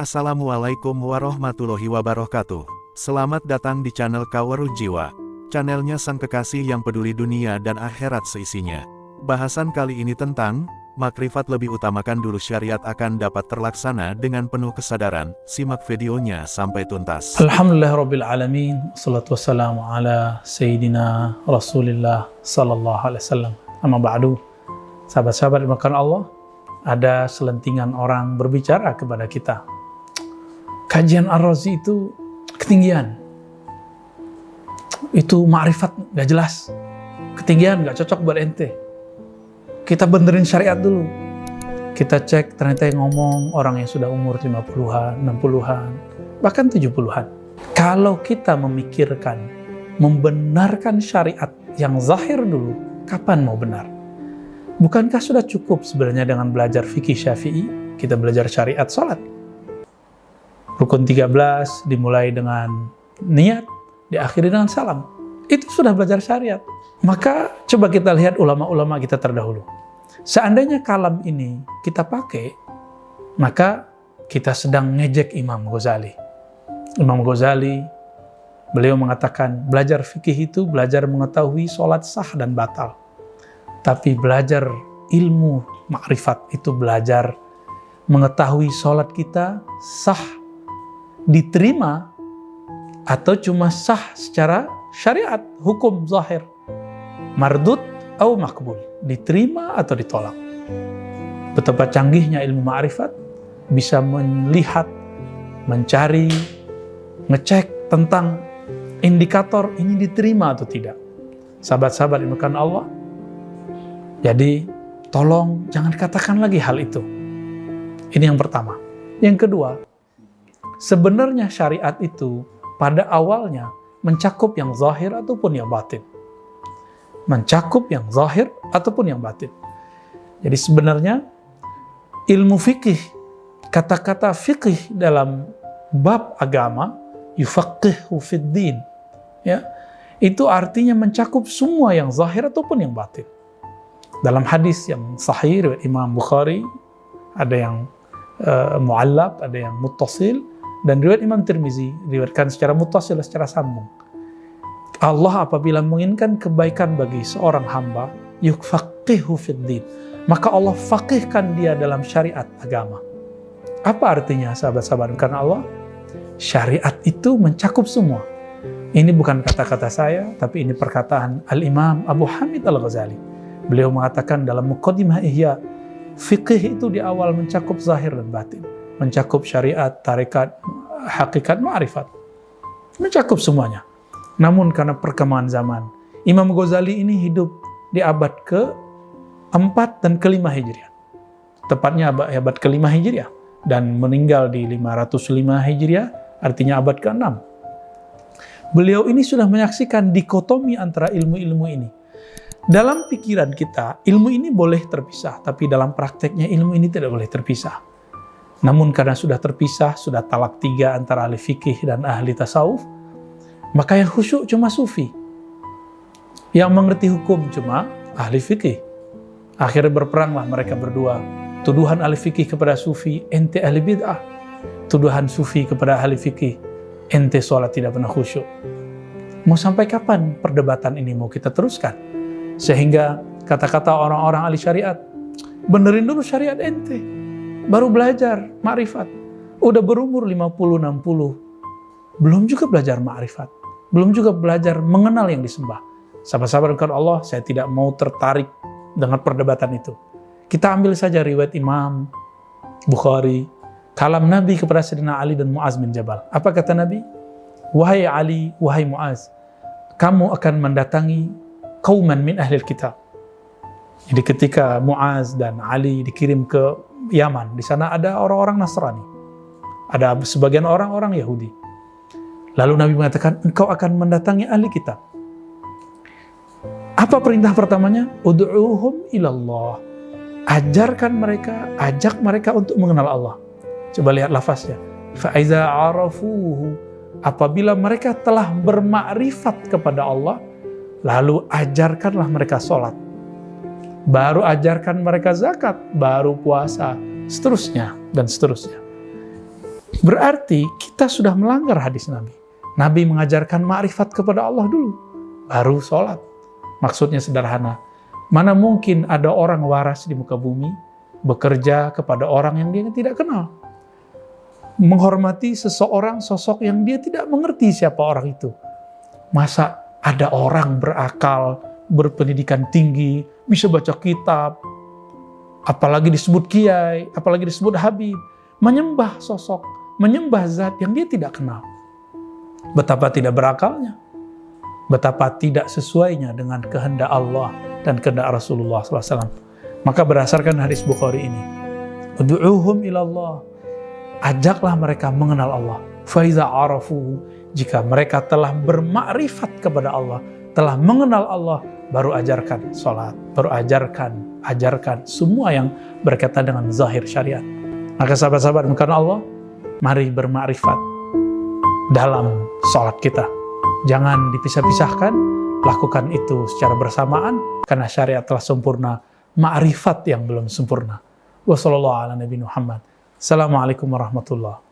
Assalamualaikum warahmatullahi wabarakatuh. Selamat datang di channel Kawarul Jiwa. Channelnya sang kekasih yang peduli dunia dan akhirat seisinya. Bahasan kali ini tentang makrifat, lebih utamakan dulu syariat akan dapat terlaksana dengan penuh kesadaran. Simak videonya sampai tuntas. Alhamdulillahirabbil alamin, wassalatu wassalamu ala sayyidina Rasulillah sallallahu alaihi wasallam. Amma ba'du. Sahabat-sahabat dimakan Allah, ada selentingan orang berbicara kepada kita. Kajian Ar-Razi itu ketinggian. Itu ma'rifat gak jelas. Ketinggian gak cocok buat ente. Kita benerin syariat dulu. Kita cek, ternyata yang ngomong orang yang sudah umur 50-an, 60-an, bahkan 70-an. Kalau kita memikirkan, membenarkan syariat yang zahir dulu, kapan mau benar? Bukankah sudah cukup sebenarnya dengan belajar fikih Syafi'i, kita belajar syariat salat? Rukun 13 dimulai dengan niat, diakhiri dengan salam. Itu sudah belajar syariat. Maka coba kita lihat ulama-ulama kita terdahulu. Seandainya kalam ini kita pakai, maka kita sedang ngejek Imam Ghazali. Imam Ghazali, beliau mengatakan, belajar fikih itu belajar mengetahui sholat sah dan batal. Tapi belajar ilmu ma'rifat itu belajar mengetahui sholat kita sah, diterima, atau cuma sah secara syariat, hukum zahir, mardud atau makbul, diterima atau ditolak. Betapa canggihnya ilmu ma'rifat, bisa melihat, mencari, ngecek tentang indikator ini diterima atau tidak. Sahabat-sahabat dimuliakan Allah, jadi tolong jangan katakan lagi hal itu. Ini yang pertama. Yang kedua, sebenarnya syariat itu pada awalnya mencakup yang zahir ataupun yang batin. Mencakup yang zahir ataupun yang batin. Jadi sebenarnya ilmu fikih, kata-kata fikih dalam bab agama, yufaqihu fid din, ya, itu artinya mencakup semua yang zahir ataupun yang batin. Dalam hadis yang sahih riwayat Imam Bukhari, ada yang mu'allaq, ada yang muttasil, dan riwayat Imam Tirmizi diriwayatkan secara muttasil, secara sambung. Allah apabila menginginkan kebaikan bagi seorang hamba, yufaqihu fid din, maka Allah faqihkan dia dalam syariat agama. Apa artinya, sahabat-sahabat? Karena Allah, syariat itu mencakup semua. Ini bukan kata-kata saya, tapi ini perkataan Al-Imam Abu Hamid Al-Ghazali. Beliau mengatakan dalam Muqaddimah Ihya, fikih itu di awal mencakup zahir dan batin, mencakup syariat, tarekat, hakikat, ma'rifat, mencakup semuanya. Namun karena perkembangan zaman, Imam Ghazali ini hidup di abad ke-4 dan ke-5 Hijriah. Tepatnya abad ke-5 Hijriah, dan meninggal di 505 Hijriah, artinya abad ke-6. Beliau ini sudah menyaksikan dikotomi antara ilmu-ilmu ini. Dalam pikiran kita, ilmu ini boleh terpisah, tapi dalam prakteknya ilmu ini tidak boleh terpisah. Namun karena sudah terpisah, sudah talak 3 antara ahli fikih dan ahli tasawuf, maka yang khusyuk cuma sufi. Yang mengerti hukum cuma ahli fikih. Akhirnya berperanglah mereka berdua. Tuduhan ahli fikih kepada sufi, ente ahli bid'ah. Tuduhan sufi kepada ahli fikih, ente sholat tidak pernah khusyuk. Mau sampai kapan perdebatan ini mau kita teruskan? Sehingga kata-kata orang-orang ahli syariat, benerin dulu syariat ente, baru belajar ma'rifat. Udah berumur 50-60, belum juga belajar ma'rifat, belum juga belajar mengenal yang disembah. Sahabat-sahabat dengan Allah, saya tidak mau tertarik dengan perdebatan itu. Kita ambil saja riwayat Imam Bukhari, kalam Nabi kepada Sayyidina Ali dan Mu'az bin Jabal. Apa kata Nabi? Wahai Ali, wahai Mu'az, kamu akan mendatangi qauman min ahlil kitab. Jadi ketika Mu'az dan Ali dikirim ke Yaman, di sana ada orang-orang Nasrani, ada sebagian orang-orang Yahudi. Lalu Nabi mengatakan, engkau akan mendatangi ahli kitab. Apa perintah pertamanya? Ud'uuhum ilallah. Ajarkan mereka, ajak mereka untuk mengenal Allah. Coba lihat lafaznya. Fa'iza arafuhu. Apabila mereka telah bermakrifat kepada Allah, lalu ajarkanlah mereka sholat. Baru ajarkan mereka zakat, baru puasa, seterusnya dan seterusnya. Berarti kita sudah melanggar hadis Nabi. Nabi mengajarkan ma'rifat kepada Allah dulu, baru sholat. Maksudnya sederhana. Mana mungkin ada orang waras di muka bumi bekerja kepada orang yang dia tidak kenal. Menghormati seseorang, sosok yang dia tidak mengerti siapa orang itu. Masa ada orang berakal, berpendidikan tinggi, bisa baca kitab, apalagi disebut kiai, apalagi disebut habib, menyembah sosok, menyembah zat yang dia tidak kenal. Betapa tidak berakalnya, betapa tidak sesuainya dengan kehendak Allah dan kehendak Rasulullah SAW. Maka berdasarkan hadis Bukhari ini, ud'uhum ilallah, ajaklah mereka mengenal Allah. Faiza arafu, jika mereka telah bermakrifat kepada Allah, telah mengenal Allah, baru ajarkan sholat, baru ajarkan semua yang berkaitan dengan zahir syariat. Maka sahabat-sahabat karena Allah, mari bermakrifat dalam sholat kita. Jangan dipisah-pisahkan, lakukan itu secara bersamaan, karena syariat telah sempurna, ma'rifat yang belum sempurna. Wassalamualaikum warahmatullahi wabarakatuh. Assalamualaikum warahmatullahi